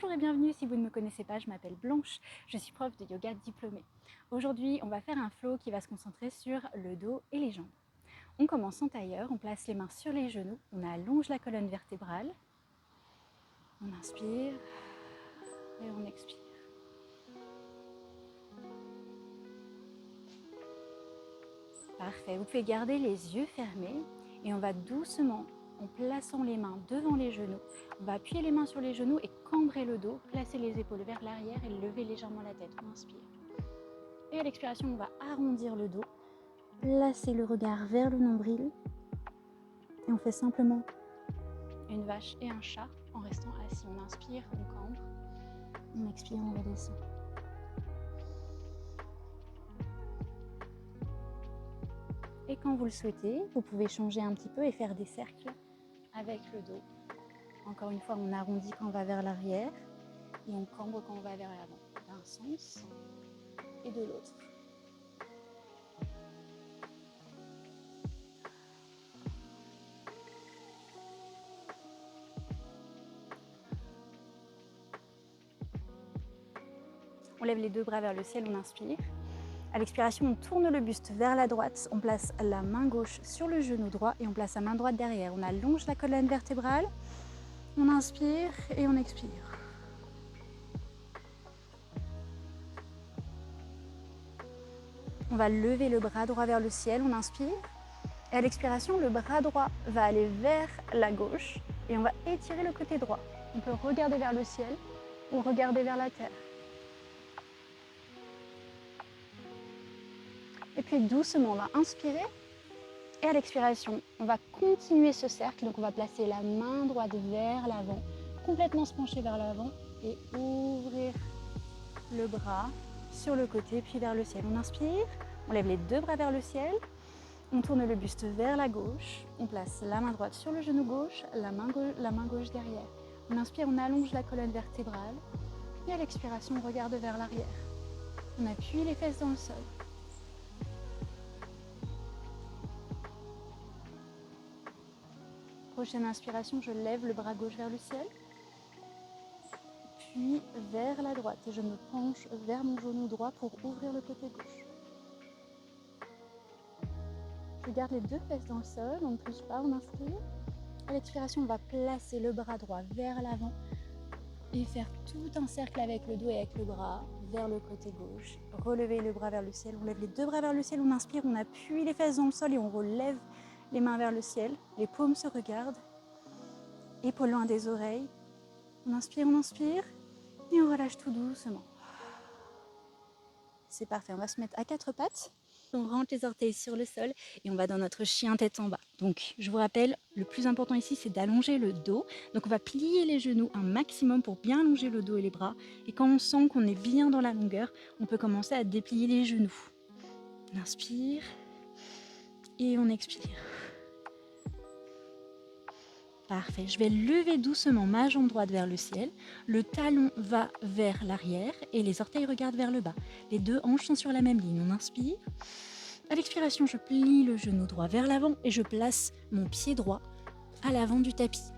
Bonjour et bienvenue, si vous ne me connaissez pas, je m'appelle Blanche, je suis prof de yoga diplômée. Aujourd'hui, on va faire un flow qui va se concentrer sur le dos et les jambes. On commence en tailleur, on place les mains sur les genoux, on allonge la colonne vertébrale, on inspire et on expire. Parfait, vous pouvez garder les yeux fermés et on va doucement, en plaçant les mains devant les genoux, on va appuyer les mains sur les genoux et cambrer le dos, placer les épaules vers l'arrière et lever légèrement la tête. On inspire. Et à l'expiration, on va arrondir le dos, placer le regard vers le nombril et on fait simplement une vache et un chat en restant assis. On inspire, on cambre, on expire, on redescend. Et quand vous le souhaitez, vous pouvez changer un petit peu et faire des cercles avec le dos. Encore une fois, on arrondit quand on va vers l'arrière et on cambre quand on va vers l'avant, d'un sens et de l'autre. On lève les deux bras vers le ciel, on inspire. À l'expiration, on tourne le buste vers la droite, on place la main gauche sur le genou droit et on place la main droite derrière. On allonge la colonne vertébrale, on inspire et on expire. On va lever le bras droit vers le ciel, on inspire. Et à l'expiration, le bras droit va aller vers la gauche et on va étirer le côté droit. On peut regarder vers le ciel ou regarder vers la terre. Et puis doucement, on va inspirer. Et à l'expiration, on va continuer ce cercle. Donc on va placer la main droite vers l'avant, complètement se pencher vers l'avant et ouvrir le bras sur le côté, puis vers le ciel. On inspire, on lève les deux bras vers le ciel, on tourne le buste vers la gauche, on place la main droite sur le genou gauche, la main gauche derrière. On inspire, on allonge la colonne vertébrale et à l'expiration, on regarde vers l'arrière. On appuie les fesses dans le sol. Prochaine inspiration, je lève le bras gauche vers le ciel, puis vers la droite et je me penche vers mon genou droit pour ouvrir le côté gauche. Je garde les deux fesses dans le sol, on ne touche pas, on inspire. À l'expiration, on va placer le bras droit vers l'avant et faire tout un cercle avec le dos et avec le bras vers le côté gauche. Relever le bras vers le ciel, on lève les deux bras vers le ciel, on inspire, on appuie les fesses dans le sol et on relève les mains vers le ciel. Les paumes se regardent, épaules loin des oreilles. On inspire et on relâche tout doucement. C'est parfait, on va se mettre à quatre pattes. On rentre les orteils sur le sol et on va dans notre chien tête en bas. Donc je vous rappelle, le plus important ici c'est d'allonger le dos. Donc on va plier les genoux un maximum pour bien allonger le dos et les bras. Et quand on sent qu'on est bien dans la longueur, on peut commencer à déplier les genoux. On inspire et on expire. Parfait, je vais lever doucement ma jambe droite vers le ciel, le talon va vers l'arrière et les orteils regardent vers le bas. Les deux hanches sont sur la même ligne, on inspire. À l'expiration, je plie le genou droit vers l'avant et je place mon pied droit à l'avant du tapis.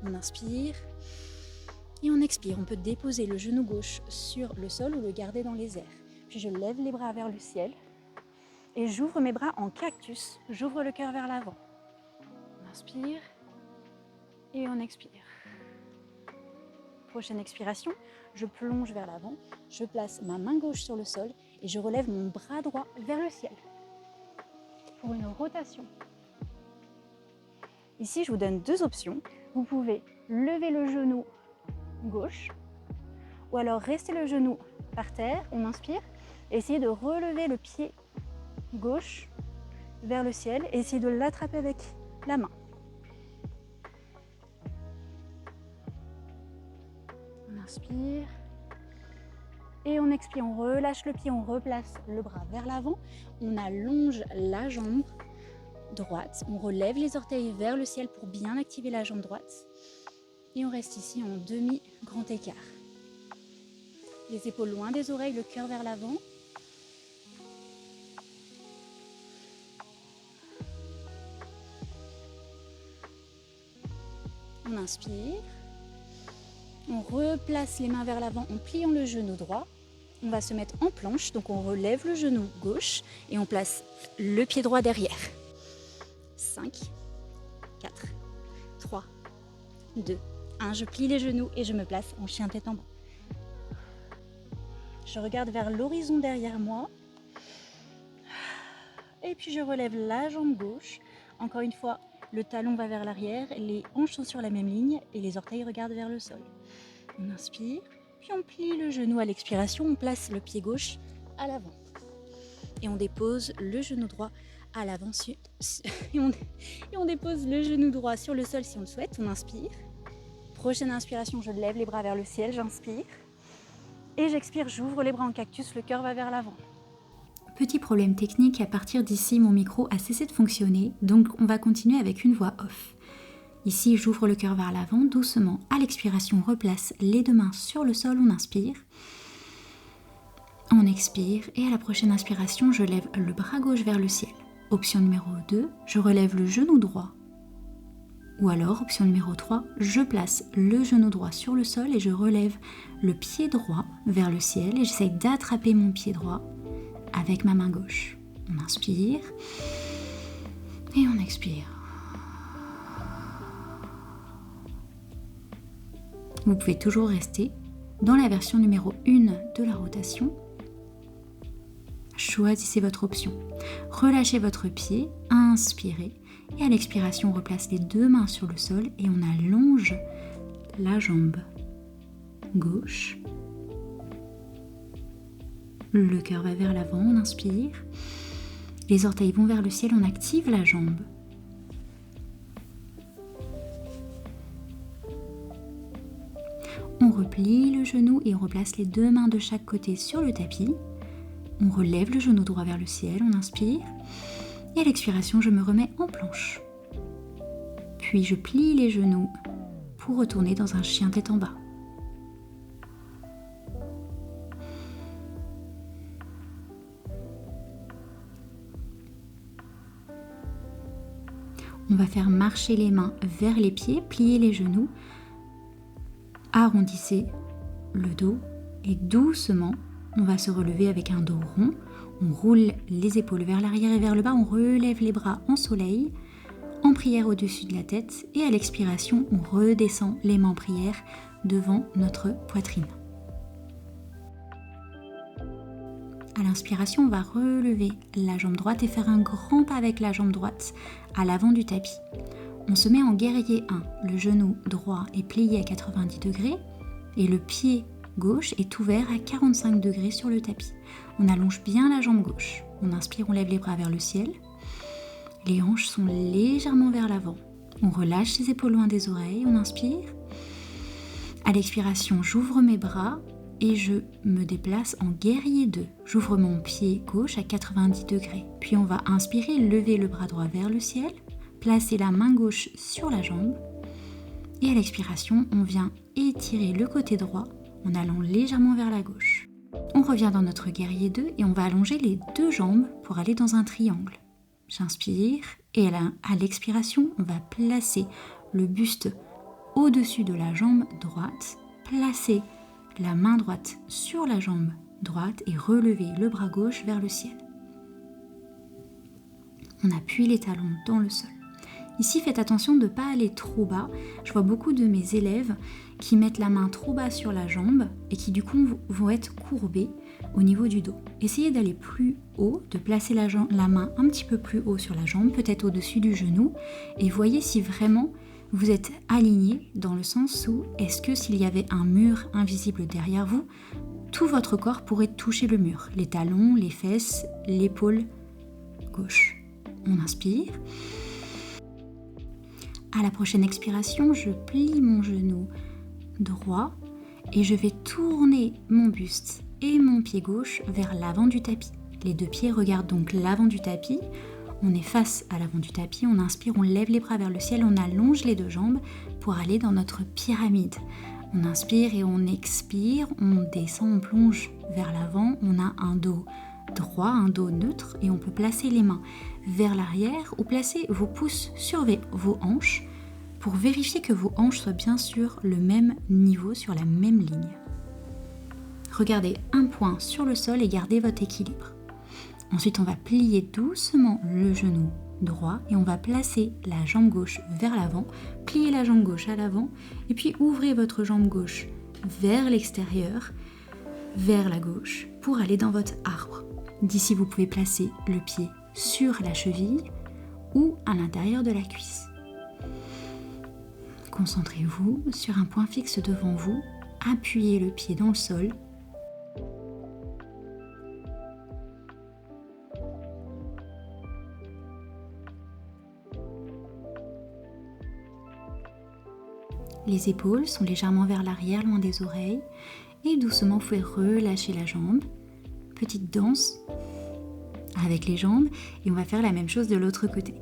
On inspire et on expire. On peut déposer le genou gauche sur le sol ou le garder dans les airs. Puis je lève les bras vers le ciel et j'ouvre mes bras en cactus. J'ouvre le cœur vers l'avant. On inspire et on expire. Prochaine expiration, je plonge vers l'avant, je place ma main gauche sur le sol et je relève mon bras droit vers le ciel pour une rotation. Ici, je vous donne deux options. Vous pouvez lever le genou gauche ou alors rester le genou par terre, on inspire, et essayer de relever le pied gauche vers le ciel et essayer de l'attraper avec la main. On inspire et on expire, on relâche le pied, on replace le bras vers l'avant, on allonge la jambe droite, on relève les orteils vers le ciel pour bien activer la jambe droite et on reste ici en demi-grand écart. Les épaules loin des oreilles, le cœur vers l'avant. On inspire On replace les mains vers l'avant en pliant le genou droit. On va se mettre en planche, donc on relève le genou gauche et on place le pied droit derrière. 5, 4, 3, 2, 1. Je plie les genoux et je me place en chien tête en bas. Je regarde vers l'horizon derrière moi. Et puis je relève la jambe gauche. Encore une fois, le talon va vers l'arrière, les hanches sont sur la même ligne et les orteils regardent vers le sol. On inspire, puis on plie le genou à l'expiration, on place le pied gauche à l'avant. Et on dépose le genou droit à l'avant. Et on dépose le genou droit sur le sol si on le souhaite. On inspire. Prochaine inspiration, je lève les bras vers le ciel, j'inspire. Et j'expire, j'ouvre les bras en cactus, le cœur va vers l'avant. Petit problème technique, à partir d'ici, mon micro a cessé de fonctionner, donc on va continuer avec une voix off. Ici, j'ouvre le cœur vers l'avant, doucement. À l'expiration, on replace les deux mains sur le sol, on inspire. On expire, et à la prochaine inspiration, je lève le bras gauche vers le ciel. Option numéro 2, je relève le genou droit. Ou alors, option numéro 3, je place le genou droit sur le sol et je relève le pied droit vers le ciel et j'essaye d'attraper mon pied droit avec ma main gauche. On inspire et on expire. Vous pouvez toujours rester dans la version numéro 1 de la rotation. Choisissez votre option. Relâchez votre pied, inspirez et à l'expiration, on replace les deux mains sur le sol et on allonge la jambe gauche. Le cœur va vers l'avant, on inspire. Les orteils vont vers le ciel, on active la jambe. On replie le genou et on replace les deux mains de chaque côté sur le tapis. On relève le genou droit vers le ciel, on inspire. Et à l'expiration, je me remets en planche. Puis je plie les genoux pour retourner dans un chien tête en bas. On va faire marcher les mains vers les pieds, plier les genoux, arrondissez le dos et doucement, on va se relever avec un dos rond. On roule les épaules vers l'arrière et vers le bas, on relève les bras en soleil, en prière au-dessus de la tête et à l'expiration, on redescend les mains en prière devant notre poitrine. À l'inspiration, on va relever la jambe droite et faire un grand pas avec la jambe droite à l'avant du tapis. On se met en guerrier 1. Le genou droit est plié à 90 degrés et le pied gauche est ouvert à 45 degrés sur le tapis. On allonge bien la jambe gauche. On inspire, on lève les bras vers le ciel. Les hanches sont légèrement vers l'avant. On relâche les épaules loin des oreilles. On inspire. À l'expiration, j'ouvre mes bras et je me déplace en guerrier 2. J'ouvre mon pied gauche à 90 degrés. Puis on va inspirer, lever le bras droit vers le ciel, placer la main gauche sur la jambe. Et à l'expiration, on vient étirer le côté droit en allant légèrement vers la gauche. On revient dans notre guerrier 2 et on va allonger les deux jambes pour aller dans un triangle. J'inspire et à l'expiration, on va placer le buste au-dessus de la jambe droite, placer la main droite sur la jambe droite et relever le bras gauche vers le ciel. On appuie les talons dans le sol. Ici, faites attention de ne pas aller trop bas. Je vois beaucoup de mes élèves qui mettent la main trop bas sur la jambe et qui du coup vont être courbés au niveau du dos. Essayez d'aller plus haut, de placer la main un petit peu plus haut sur la jambe, peut-être au-dessus du genou, et voyez si vraiment vous êtes aligné dans le sens où est-ce que s'il y avait un mur invisible derrière vous, tout votre corps pourrait toucher le mur, les talons, les fesses, l'épaule gauche. On inspire. À la prochaine expiration, je plie mon genou droit et je vais tourner mon buste et mon pied gauche vers l'avant du tapis. Les deux pieds regardent donc l'avant du tapis. On est face à l'avant du tapis, on inspire, on lève les bras vers le ciel, on allonge les deux jambes pour aller dans notre pyramide. On inspire et on expire, on descend, on plonge vers l'avant, on a un dos droit, un dos neutre et on peut placer les mains vers l'arrière ou placer vos pouces sur vos hanches pour vérifier que vos hanches soient bien sûr le même niveau sur la même ligne. Regardez un point sur le sol et gardez votre équilibre. Ensuite, on va plier doucement le genou droit et on va placer la jambe gauche vers l'avant, plier la jambe gauche à l'avant et puis ouvrez votre jambe gauche vers l'extérieur, vers la gauche pour aller dans votre arbre. D'ici, vous pouvez placer le pied sur la cheville ou à l'intérieur de la cuisse. Concentrez-vous sur un point fixe devant vous, appuyez le pied dans le sol. Les épaules sont légèrement vers l'arrière, loin des oreilles. Et doucement, vous pouvez relâcher la jambe. Petite danse avec les jambes. Et on va faire la même chose de l'autre côté.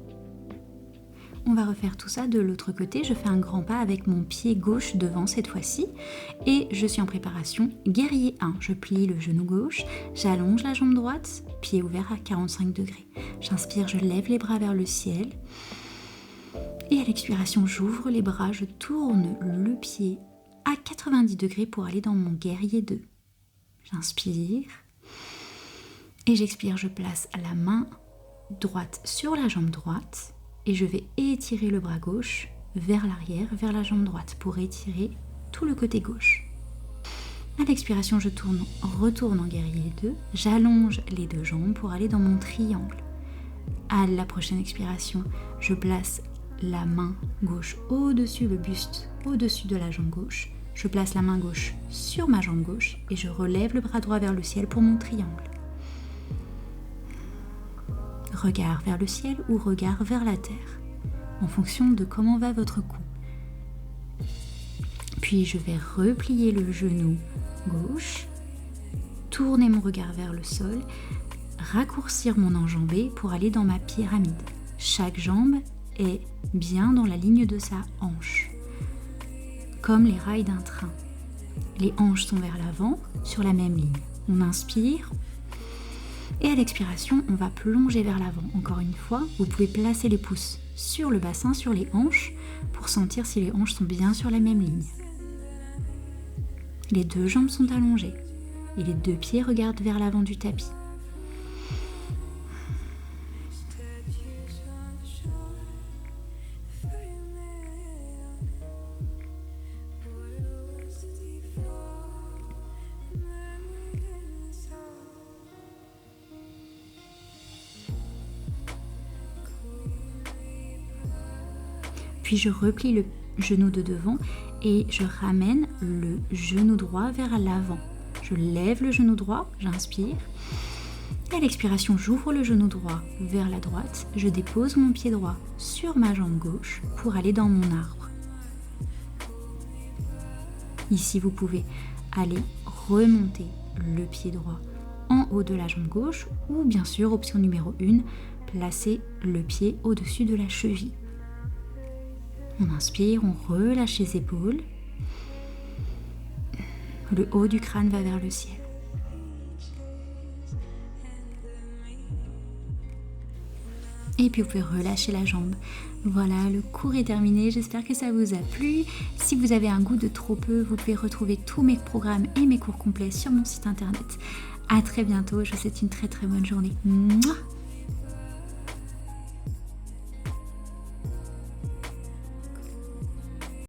On va refaire tout ça de l'autre côté. Je fais un grand pas avec mon pied gauche devant cette fois-ci. Et je suis en préparation. Guerrier 1. Je plie le genou gauche. J'allonge la jambe droite. Pied ouvert à 45 degrés. J'inspire, je lève les bras vers le ciel. Et à l'expiration, j'ouvre les bras, je tourne le pied à 90 degrés pour aller dans mon guerrier 2. J'inspire et j'expire, je place la main droite sur la jambe droite et je vais étirer le bras gauche vers l'arrière, vers la jambe droite pour étirer tout le côté gauche. À l'expiration, je retourne en guerrier 2, j'allonge les deux jambes pour aller dans mon triangle. À la prochaine expiration, je place la main gauche au-dessus, le buste au-dessus de la jambe gauche. Je place la main gauche sur ma jambe gauche et je relève le bras droit vers le ciel pour mon triangle. Regard vers le ciel ou regard vers la terre, en fonction de comment va votre cou. Puis je vais replier le genou gauche, tourner mon regard vers le sol, raccourcir mon enjambé pour aller dans ma pyramide. Chaque jambe est bien dans la ligne de sa hanche, comme les rails d'un train. Les hanches sont vers l'avant, sur la même ligne. On inspire, et à l'expiration, on va plonger vers l'avant. Encore une fois, vous pouvez placer les pouces sur le bassin, sur les hanches, pour sentir si les hanches sont bien sur la même ligne. Les deux jambes sont allongées, et les deux pieds regardent vers l'avant du tapis. Puis je replie le genou de devant et je ramène le genou droit vers l'avant. Je lève le genou droit, j'inspire. Et à l'expiration, j'ouvre le genou droit vers la droite. Je dépose mon pied droit sur ma jambe gauche pour aller dans mon arbre. Ici, vous pouvez aller remonter le pied droit en haut de la jambe gauche ou bien sûr, option numéro 1, placer le pied au-dessus de la cheville. On inspire, on relâche les épaules. Le haut du crâne va vers le ciel. Et puis vous pouvez relâcher la jambe. Voilà, le cours est terminé. J'espère que ça vous a plu. Si vous avez un goût de trop peu, vous pouvez retrouver tous mes programmes et mes cours complets sur mon site internet. À très bientôt. Je vous souhaite une très très bonne journée. Mouah.